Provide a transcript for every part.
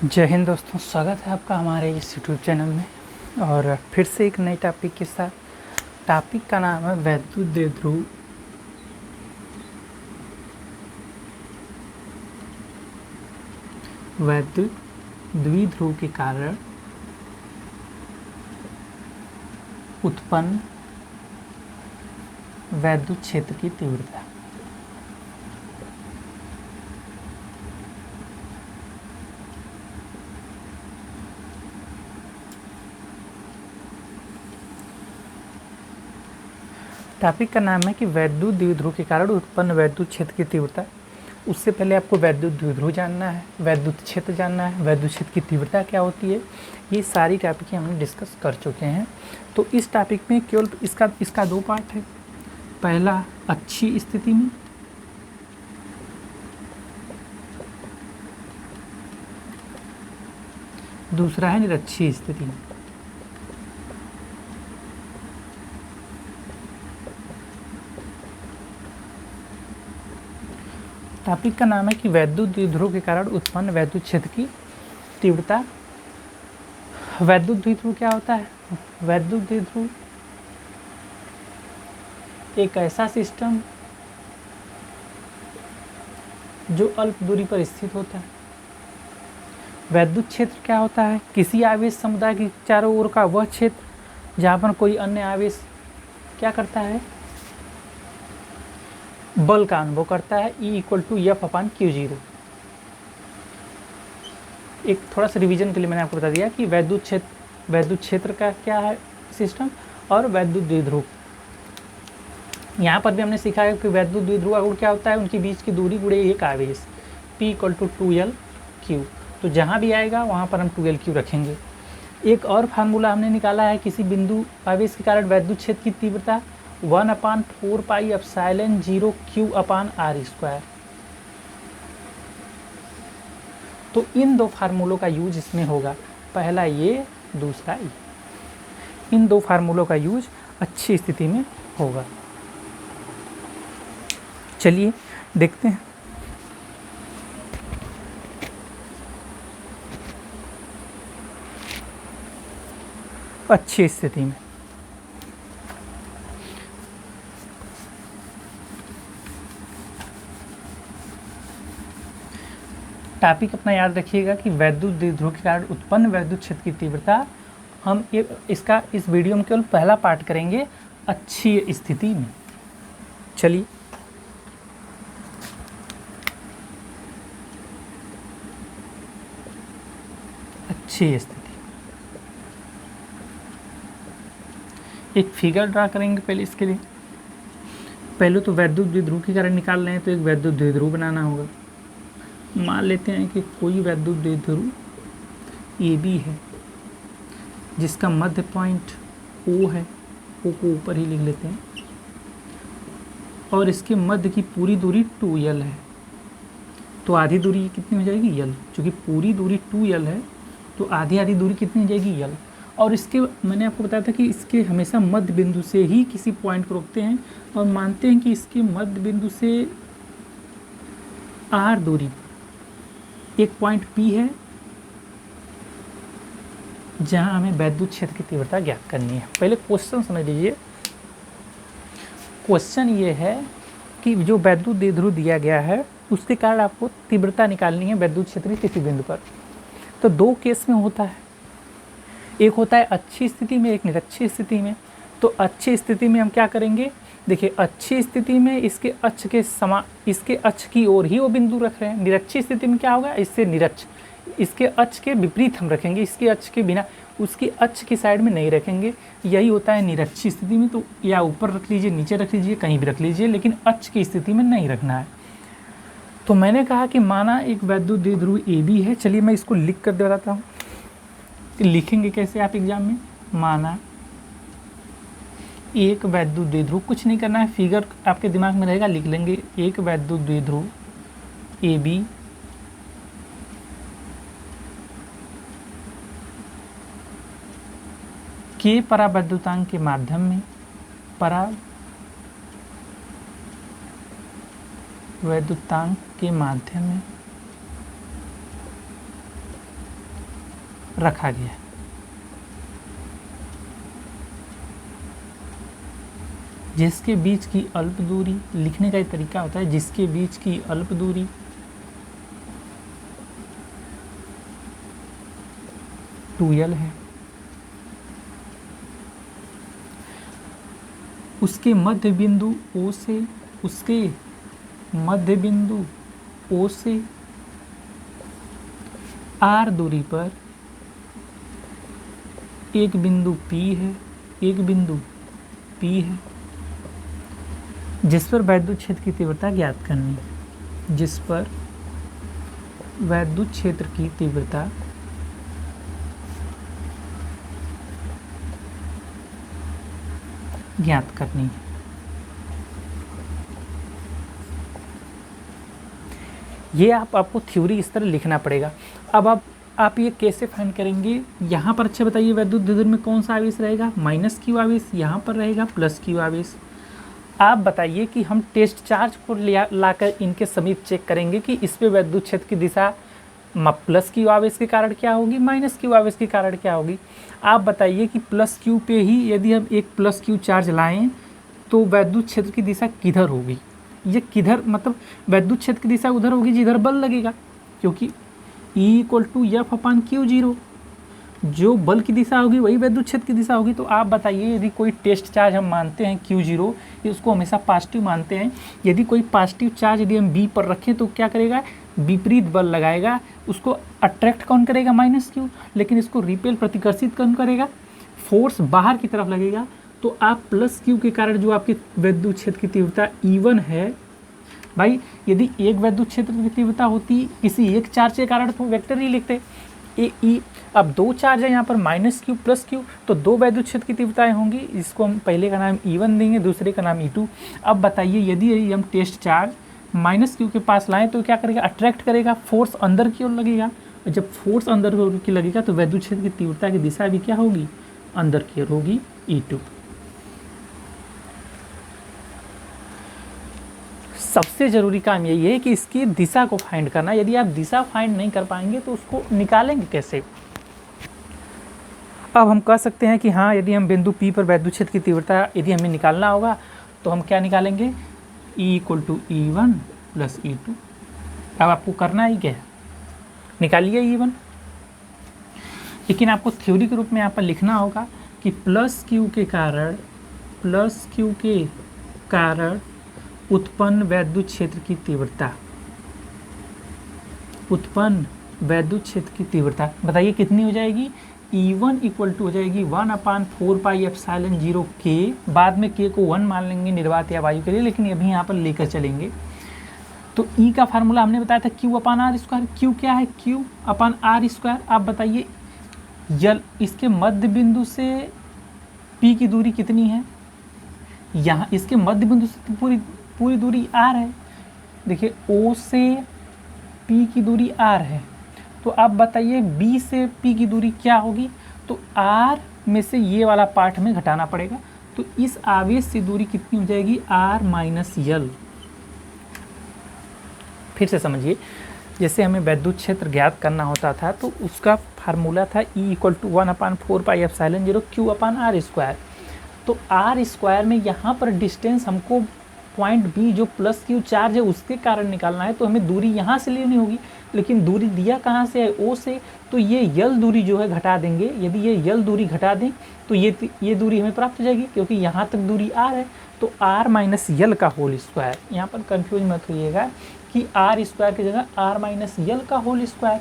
जय हिंद दोस्तों, स्वागत है आपका हमारे इस यूट्यूब चैनल में। और फिर से एक नई टॉपिक के साथ। टॉपिक का नाम है वैद्युत द्विध्रुव। वैद्युत द्विध्रुव के कारण उत्पन्न वैद्युत क्षेत्र की तीव्रता। टॉपिक का नाम है कि वैद्युत द्विध्रुव के कारण उत्पन्न वैद्युत क्षेत्र की तीव्रता। उससे पहले आपको वैद्युत द्विध्रुव जानना है, वैद्युत क्षेत्र जानना है, वैद्युत क्षेत्र की तीव्रता क्या होती है। ये सारी टॉपिक हमने डिस्कस कर चुके हैं। तो इस टॉपिक में केवल इसका दो पार्ट है। पहला अच्छी स्थिति में, दूसरा है निरक्षीय स्थिति में। टॉपिक का नाम है कि वैद्युत द्विध्रुव के कारण उत्पन्न वैद्युत क्षेत्र की तीव्रता। वैद्युत द्विध्रुव क्या होता है? वैद्युत द्विध्रुव एक ऐसा सिस्टम जो अल्प दूरी पर स्थित होता है। वैद्युत क्षेत्र क्या होता है? किसी आवेश समुदाय के चारों ओर का वह क्षेत्र जहाँ पर कोई अन्य आवेश क्या करता है? बल का अनुभव करता है। E=F/Q0। एक थोड़ा सा रिवीजन के लिए मैंने आपको बता दिया कि वैद्युत क्षेत्र का क्या है सिस्टम और वैद्युत द्विध्रुव। यहाँ पर भी हमने सीखा है कि वैद्युत द्विध्रुव का गुण क्या होता है? उनके बीच की दूरी गुणे एक आवेश P=2L/Q। तो जहाँ भी आएगा वहाँ पर हम 2L/Q रखेंगे। एक और फार्मूला हमने निकाला है किसी बिंदु आवेश के कारण वैद्युत क्षेत्र की तीव्रता 1/4πε0Q/r²। तो इन दो फार्मूलों का यूज इसमें होगा। पहला ये, दूसरा ये। इन दो फार्मूलों का यूज अच्छी स्थिति में होगा। चलिए देखते हैं। अच्छी स्थिति में टॉपिक अपना याद रखिएगा कि वैद्युत द्विध्रुव के कारण उत्पन्न वैद्युत क्षेत्र की तीव्रता। हम इस वीडियो में केवल पहला पार्ट करेंगे, अच्छी स्थिति में। चलिए अच्छी स्थिति, एक फिगर ड्रा करेंगे पहले। इसके लिए पहले तो वैद्युत द्विध्रुव के कारण निकाल रहे हैं तो एक वैद्युत द्विध्रुव बनाना होगा। मान लेते हैं कि कोई वैद्युत द्विध्रुव AB है जिसका मध्य पॉइंट O है। O को ऊपर ही लिख लेते हैं और इसके मध्य की पूरी दूरी 2L है। तो आधी दूरी कितनी हो जाएगी? L। चूँकि पूरी दूरी 2L है तो आधी आधी दूरी कितनी हो जाएगी? L। और इसके मैंने आपको बताया था कि इसके हमेशा मध्य बिंदु से ही किसी पॉइंट को रोकते हैं और मानते हैं कि इसके मध्य बिंदु से R दूरी एक पॉइंट P है जहां हमें वैद्युत क्षेत्र की तीव्रता ज्ञात करनी है। पहले क्वेश्चन समझ लीजिए। क्वेश्चन ये है कि जो वैद्युत द्विध्रुव दिया गया है उसके कारण आपको तीव्रता निकालनी है वैद्युत क्षेत्र के किसी बिंदु पर। तो दो केस में होता है, एक होता है अच्छी स्थिति में, एक निरक्षीय स्थिति में। तो अच्छी स्थिति में हम क्या करेंगे? देखिए, अच्छी स्थिति में इसके अक्ष की ओर ही वो बिंदु रख रहे हैं। निरक्षीय स्थिति में क्या होगा? इसके अक्ष के विपरीत हम रखेंगे, इसके अक्ष के बिना, उसकी अक्ष की साइड में नहीं रखेंगे। यही होता है निरक्षीय स्थिति में। तो या ऊपर रख लीजिए, नीचे रख लीजिए, कहीं भी रख लीजिए, लेकिन अक्ष की स्थिति में नहीं रखना है। तो मैंने कहा कि माना एक वैद्युत द्विध्रुव AB है। चलिए मैं इसको लिख कर बताता हूँ। लिखेंगे कैसे आप एग्जाम में? माना एक वैद्युत द्विध्रुव, कुछ नहीं करना है, फिगर आपके दिमाग में रहेगा, लिख लेंगे। एक वैद्युत द्विध्रुव AB के परावैद्युतांक के माध्यम में, परावैद्युतांक के माध्यम में रखा गया है। जिसके बीच की अल्प दूरी, लिखने का एक तरीका होता है, जिसके बीच की अल्प दूरी टूयल है, उसके मध्य बिंदु O से, उसके मध्य बिंदु O से R दूरी पर एक बिंदु P है, एक बिंदु P है, जिस पर वैद्युत क्षेत्र की तीव्रता ज्ञात करनी है, जिस पर वैद्युत क्षेत्र की तीव्रता ज्ञात करनी है। ये आपको थ्योरी इस तरह लिखना पड़ेगा। अब आप ये कैसे फाइंड करेंगे, यहाँ पर अच्छा बताइए वैद्युत द्विध्रुव में कौन सा आवेश रहेगा, माइनस क्यू आवेश, यहाँ पर रहेगा प्लस क्यू आवेश। आप बताइए कि हम टेस्ट चार्ज को लाकर इनके समीप चेक करेंगे कि इस पे वैद्युत क्षेत्र की दिशा प्लस क्यू आवेश के कारण क्या होगी, माइनस क्यू आवेश के कारण क्या होगी। आप बताइए कि प्लस क्यू पे ही यदि हम एक प्लस क्यू चार्ज लाएं तो वैद्युत क्षेत्र की दिशा किधर होगी, ये किधर, मतलब वैद्युत क्षेत्र की दिशा उधर होगी जिधर बल लगेगा, क्योंकि E = F/Q0, जो बल की दिशा होगी वही वैद्युत क्षेत्र की दिशा होगी। तो आप बताइए यदि कोई टेस्ट चार्ज हम मानते हैं Q0, इसको हमेशा पॉजिटिव मानते हैं, यदि कोई पॉजिटिव चार्ज यदि हम B पर रखें तो क्या करेगा, विपरीत बल लगाएगा, उसको अट्रैक्ट कौन करेगा, माइनस क्यू, लेकिन इसको रिपेल प्रतिकर्षित कौन करेगा, फोर्स बाहर की तरफ लगेगा। तो आप प्लस क्यू के कारण जो आपकी वैद्युत क्षेत्र की तीव्रता E1 है, भाई यदि एक वैद्युत क्षेत्र की तीव्रता होती किसी एक चार्ज के कारण तो वेक्टर ही लिखते E। अब दो चार्ज है यहाँ पर माइनस क्यू प्लस क्यू, तो दो वैद्युत क्षेत्र की तीव्रताएं होंगी, इसको हम पहले का नाम E1 देंगे, दूसरे का नाम E2। अब बताइए यदि हम टेस्ट चार्ज माइनस क्यू के पास लाएं तो क्या करेगा, अट्रैक्ट करेगा, फोर्स अंदर की ओर लगेगा, और जब फोर्स अंदर की लगेगा तो वैद्युत क्षेत्र की तीव्रता की दिशा भी क्या होगी, अंदर की ओर होगी, E2। सबसे ज़रूरी काम यही है कि इसकी दिशा को फाइंड करना। यदि आप दिशा फाइंड नहीं कर पाएंगे तो उसको निकालेंगे कैसे। अब हम कह सकते हैं कि हाँ, यदि हम बिंदु P पर वैद्युत क्षेत्र की तीव्रता यदि हमें निकालना होगा तो हम क्या निकालेंगे, E = E1 + E2। अब आपको करना ही क्या है, निकालिए E1, लेकिन आपको थ्योरी के रूप में यहाँ पर लिखना होगा कि प्लस क्यू के कारण उत्पन्न वैद्युत क्षेत्र की तीव्रता, उत्पन्न वैद्युत क्षेत्र की तीव्रता बताइए कितनी हो जाएगी, E1 = हो जाएगी 1/4πε0 K, बाद में K को 1 मान लेंगे निर्वात या वायु के लिए, लेकिन अभी यहाँ पर लेकर चलेंगे। तो E का फार्मूला हमने बताया था Q/R²। Q क्या है, Q/R²। आप बताइए इसके मध्य बिंदु से P की दूरी कितनी है, यहाँ इसके मध्य बिंदु से पूरी दूरी R है। देखिए O से P की दूरी R है, तो आप बताइए B से P की दूरी क्या होगी, तो R में से ये वाला पार्ट हमें घटाना पड़ेगा, तो इस आवेश से दूरी कितनी हो जाएगी, R - L। फिर से समझिए, जैसे हमें वैद्युत क्षेत्र ज्ञात करना होता था तो उसका फार्मूला था E = 1/4πε0 Q/R²। तो R² में यहाँ पर डिस्टेंस हमको पॉइंट B जो प्लस क्यू चार्ज है उसके कारण निकालना है, तो हमें दूरी यहाँ से लेनी होगी, लेकिन दूरी दिया कहाँ से है, O से, तो ये L दूरी जो है घटा देंगे। यदि ये L दूरी घटा दें तो ये दूरी हमें प्राप्त हो जाएगी, क्योंकि यहाँ तक दूरी R है, तो R - L का होल स्क्वायर। यहाँ पर कंफ्यूज मत होइएगा कि R² की जगह R - L का होल स्क्वायर।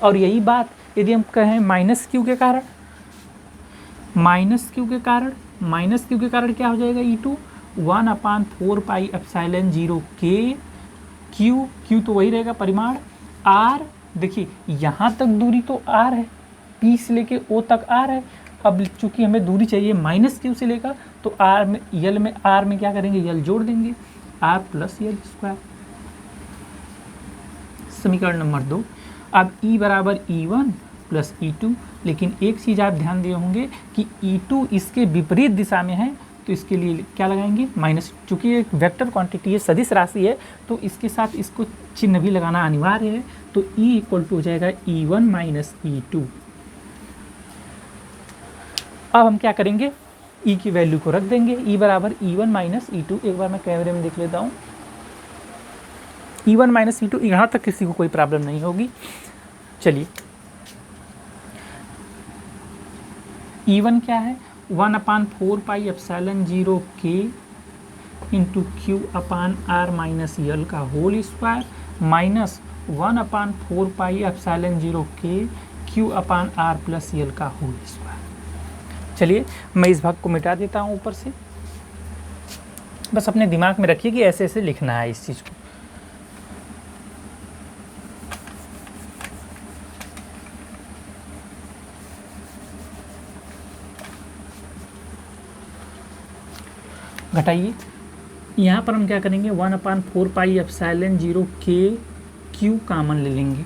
और यही बात यदि हम कहें माइनस क्यू के कारण, माइनस क्यू के कारण क्या हो जाएगा, E2 1/4πε0 K, Q तो वही रहेगा परिमाण, R देखिए यहाँ तक दूरी तो R है, P से लेके O तक R है। अब चूंकि हमें दूरी चाहिए माइनस क्यू से लेकर, तो R में क्या करेंगे, L जोड़ देंगे, R + L²। समीकरण नंबर 2। अब E = E1 + E2, लेकिन एक चीज़ आप ध्यान दिए होंगे कि E2 इसके विपरीत दिशा में है, तो इसके लिए क्या लगाएंगे, माइनस। चूँकि ये वेक्टर क्वांटिटी है, सदिश राशि है, तो इसके साथ इसको चिन्ह भी लगाना अनिवार्य है। तो E = हो जाएगा E1 - E2। अब हम क्या करेंगे, ई की वैल्यू को रख देंगे, ई बराबर E1 माइनस E2। एक बार मैं कैमरे में देख लेता हूँ, E1 माइनस E2, यहाँ तक किसी को कोई प्रॉब्लम नहीं होगी। चलिए, E1 क्या है, 1/4 pi epsilon 0 K into Q upon R minus L का whole square minus 1/4 pi epsilon 0 K Q upon R plus L का होल स्क्वायर। चलिए मैं इस भाग को मिटा देता हूँ ऊपर से, बस अपने दिमाग में रखिए कि ऐसे ऐसे लिखना है इस चीज़ को। घटाइए, यहाँ पर हम क्या करेंगे, 1/4 pi epsilon 0 K Q common ले लेंगे,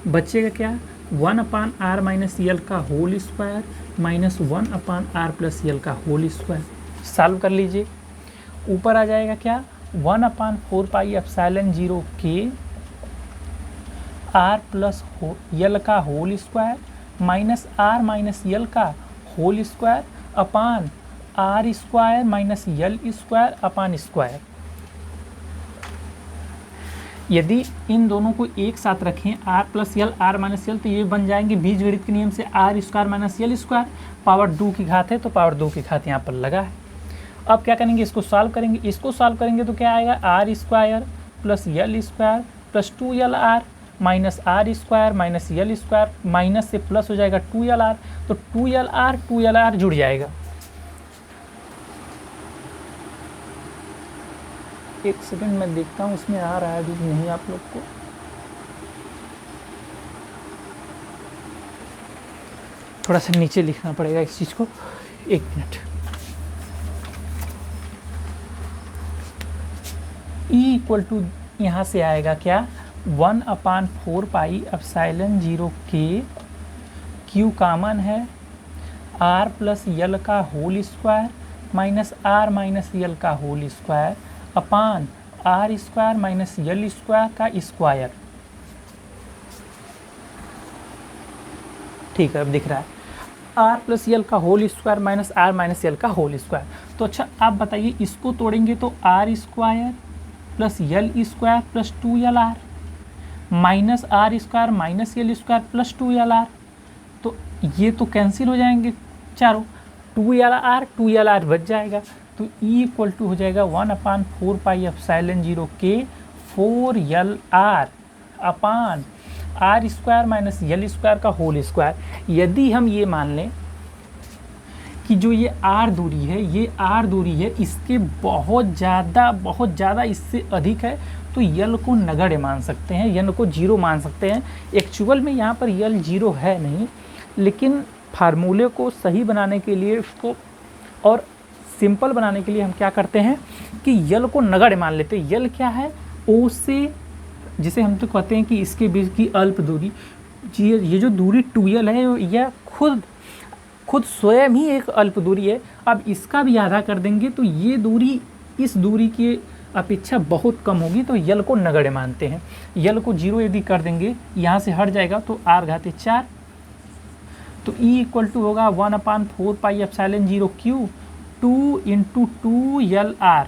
बचेगा क्या, 1/R माइनस यल का whole square minus 1/R plus L का होल स्क्वायर। सॉल्व कर लीजिए, ऊपर आ जाएगा क्या, 1/4 pi epsilon 0 K R plus L का whole square minus R minus L का whole square upon R square minus L square upon square. यदि इन दोनों को एक साथ रखें, R plus L R minus L, तो ये बन जाएंगे बीजगणित के नियम से R square minus L square, power 2 की घात है तो पावर 2 की घात यहाँ पर लगा है। अब क्या करेंगे, इसको सॉल्व करेंगे, इसको सॉल्व करेंगे तो क्या आएगा, R स्क्वायर प्लस यल square plus 2LR minus R square minus L square, minus से प्लस हो जाएगा 2LR, तो 2LR जुड़ जाएगा। एक सेकंड मैं देखता हूँ इसमें आ रहा है अभी नहीं आप लोग को, थोड़ा सा नीचे लिखना पड़ेगा इस चीज़ को, एक मिनट। E इक्वल टू यहाँ से आएगा क्या, 1/4 pi epsilon 0 K, Q common है, R प्लस यल का whole square minus R minus L का whole square upon R square minus L square का स्क्वायर। ठीक है, अब दिख रहा है, R प्लस यल का whole square minus R minus L का होल स्क्वायर। तो अच्छा आप बताइए, इसको तोड़ेंगे तो R स्क्वायर प्लस यल square plus 2LR minus R square minus L square plus 2LR, तो ये तो कैंसिल हो जाएंगे चारों, 2LR बच जाएगा। तो E इक्वल टू हो जाएगा 1/4 पाई एप्सिलॉन 0 K 4LR अपान R square minus L square का होल स्क्वायर। यदि हम ये मान लें कि जो ये R दूरी है, ये R दूरी है, इसके बहुत ज़्यादा इससे अधिक है, तो यल को नगण्य मान सकते हैं, यल को जीरो मान सकते हैं। एक्चुअल में यहाँ पर यल जीरो है नहीं, लेकिन फार्मूले को सही बनाने के लिए, उसको और सिंपल बनाने के लिए हम क्या करते हैं कि यल को नगण्य मान लेते हैं। यल क्या है, O से, जिसे हम तो कहते हैं कि इसके बीच की अल्प दूरी, ये जो दूरी 2L है, यह खुद स्वयं ही एक अल्प दूरी है। अब इसका भी आधा कर देंगे तो ये दूरी इस दूरी की अपेक्षा बहुत कम होगी, तो यल को नगण्य मानते हैं। यल को जीरो यदि कर देंगे, यहाँ से हट जाएगा तो R घाते 4, तो E इक्वल टू होगा 1/4 pi epsilon 0 Q 2 into 2LR।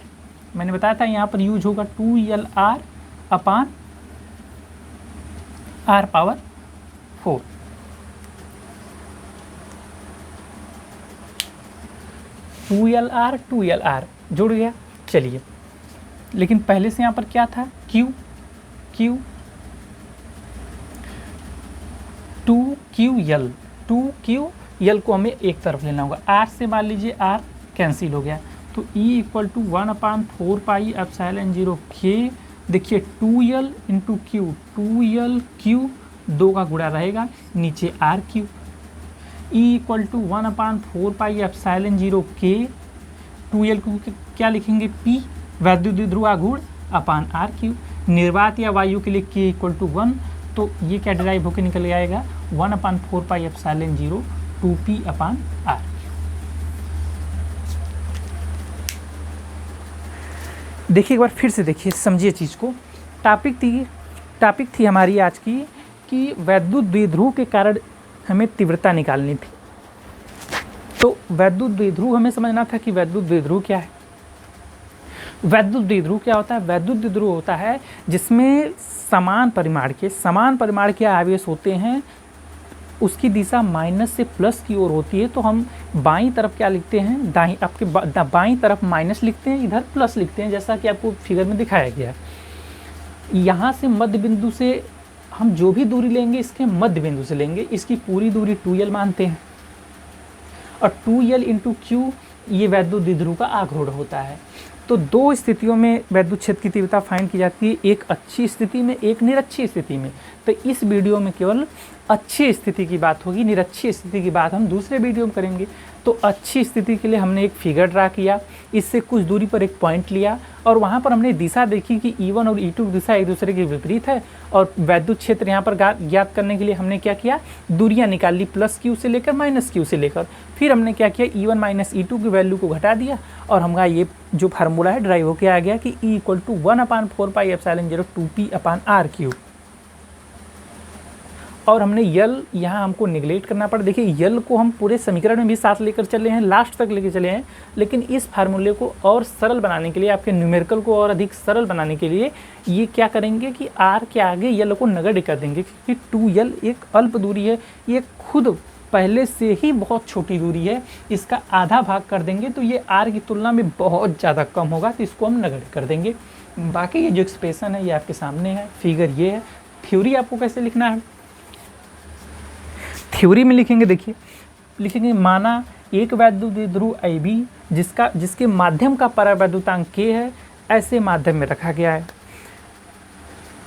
मैंने बताया था यहाँ पर यूज होगा 2LR upon R power 4। Two L R जुड़ गया। चलिए, लेकिन पहले से यहाँ पर क्या था, Q 2QL को हमें एक तरफ लेना होगा, R से मान लीजिए R कैंसिल हो गया, तो E equal to 1/4 pi epsilon 0 K, देखिए 2L into Q, 2L Q 2 का गुणा रहेगा, नीचे RQ। E equal to 1/4 pi epsilon 0 K, 2L को क्या लिखेंगे P, वैद्युत द्विध्रुव आघूर्ण अपान RQ। निर्वात या वायु के लिए K इक्वल टू 1, तो ये क्या डिराइव होकर निकल आएगा 1/4 पाई एप्सिलॉन 0 2P अपान R। देखिए एक बार फिर से देखिए, समझिए चीज़ को। टॉपिक थी हमारी आज की कि वैद्युत द्विध्रुव के कारण हमें तीव्रता निकालनी थी। तो वैद्युत द्विध्रुव हमें समझना था कि वैद्युत द्विध्रुव क्या है। वैद्युत द्विध्रुव क्या होता है? वैद्युत द्विध्रुव होता है जिसमें समान परिमाण के आवेश होते हैं, उसकी दिशा माइनस से प्लस की ओर होती है। तो हम बाईं तरफ क्या लिखते हैं, बाईं तरफ माइनस लिखते हैं, इधर प्लस लिखते हैं, जैसा कि आपको फिगर में दिखाया गया है। यहाँ से मध्य बिंदु से हम जो भी दूरी लेंगे इसके मध्य बिंदु से लेंगे, इसकी पूरी दूरी 2l मानते हैं, और 2l इंटू क्यू ये वैद्युत द्विध्रुव का आघूर्ण होता है। तो दो स्थितियों में वैद्युत क्षेत्र की तीव्रता फाइंड की जाती है, एक अच्छी स्थिति में, एक निरक्षीय स्थिति में। तो इस वीडियो में केवल अच्छी स्थिति की बात होगी, निरक्षीय स्थिति की बात हम दूसरे वीडियो में करेंगे। तो अच्छी स्थिति के लिए हमने एक फिगर ड्रा किया, इससे कुछ दूरी पर एक पॉइंट लिया और वहाँ पर हमने दिशा देखी कि E1 और E2 की दिशा एक दूसरे के विपरीत है, और वैद्युत क्षेत्र यहाँ पर ज्ञात करने के लिए हमने क्या किया, दूरियाँ निकाल ली, प्लस क्यू से लेकर माइनस क्यू से लेकर। फिर हमने क्या किया, E1 माइनस E2 की वैल्यू को घटा दिया और हमारा ये जो फार्मूला है ड्राइव होकर आ गया कि E इक्वल टू 1/4πε0 2p/r³। और हमने यल यहाँ हमको निगलेक्ट करना पड़ा। देखिए यल को हम पूरे समीकरण में भी साथ लेकर चले हैं, लास्ट तक लेकर चले हैं, लेकिन इस फार्मूले को और सरल बनाने के लिए, आपके न्यूमेरिकल को और अधिक सरल बनाने के लिए ये क्या करेंगे कि आर के आगे यल को नगण्य कर देंगे, क्योंकि 2l एक अल्प दूरी है, ये खुद पहले से ही बहुत छोटी दूरी है, इसका आधा भाग कर देंगे तो ये आर की तुलना में बहुत ज़्यादा कम होगा, तो इसको हम नगण्य कर देंगे। बाकी ये जो एक्सप्रेशन है ये आपके सामने है, फिगर ये है। थ्योरी आपको कैसे लिखना है, थ्योरी में लिखेंगे, देखिए लिखेंगे माना एक वैद्युत द्विध्रुव AB जिसके माध्यम का परावैद्युतांक K है, ऐसे माध्यम में रखा गया है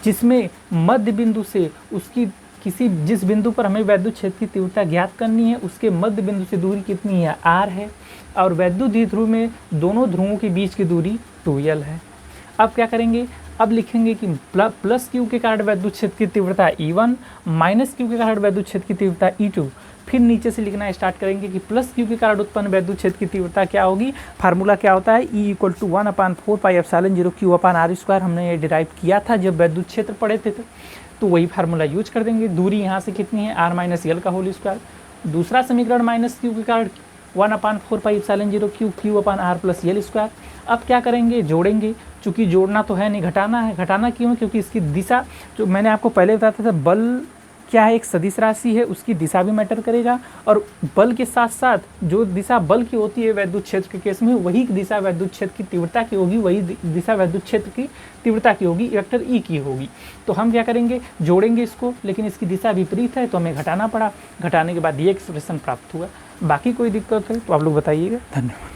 जिसमें मध्य बिंदु से उसकी जिस बिंदु पर हमें वैद्युत क्षेत्र की तीव्रता ज्ञात करनी है उसके मध्य बिंदु से दूरी कितनी है, r है, और वैद्युत द्विध्रुव में दोनों ध्रुवों के बीच की दूरी 2l है। अब क्या करेंगे, अब लिखेंगे कि प्लस क्यू के कारण वैद्युत क्षेत्र की तीव्रता E1, माइनस क्यू के कारण वैद्युत क्षेत्र की तीव्रता E2। फिर नीचे से लिखना स्टार्ट करेंगे कि प्लस क्यू के कारण उत्पन्न वैद्युत क्षेत्र की तीव्रता क्या होगी। फार्मूला क्या होता है, E इक्वल टू 1/4πε0 q/r²। हमने ये डिराइव किया था जब वैद्युत क्षेत्र पढ़े थे, तो वही फार्मूला यूज कर देंगे। दूरी यहाँ से कितनी है, r माइनस l का होल स्क्वायर। दूसरा समीकरण माइनस क्यू के कारण 1/4πε0 q/r+l²। अब क्या करेंगे, जोड़ेंगे, चूँकि जोड़ना तो है नहीं, घटाना है। घटाना क्यों, क्योंकि इसकी दिशा जो मैंने आपको पहले बताया था, बल क्या है, एक सदिश राशि है, उसकी दिशा भी मैटर करेगा, और बल के साथ साथ जो दिशा बल की होती है वैद्युत क्षेत्र के केस में, वही दिशा वैद्युत क्षेत्र की तीव्रता की होगी, वही दिशा वैद्युत क्षेत्र की तीव्रता की होगी, वेक्टर E की होगी। तो हम क्या करेंगे, जोड़ेंगे इसको, लेकिन इसकी दिशा विपरीत है तो हमें घटाना पड़ा। घटाने के बाद ये एक्सप्रेशन प्राप्त हुआ। बाकी कोई दिक्कत है तो आप लोग बताइएगा। धन्यवाद।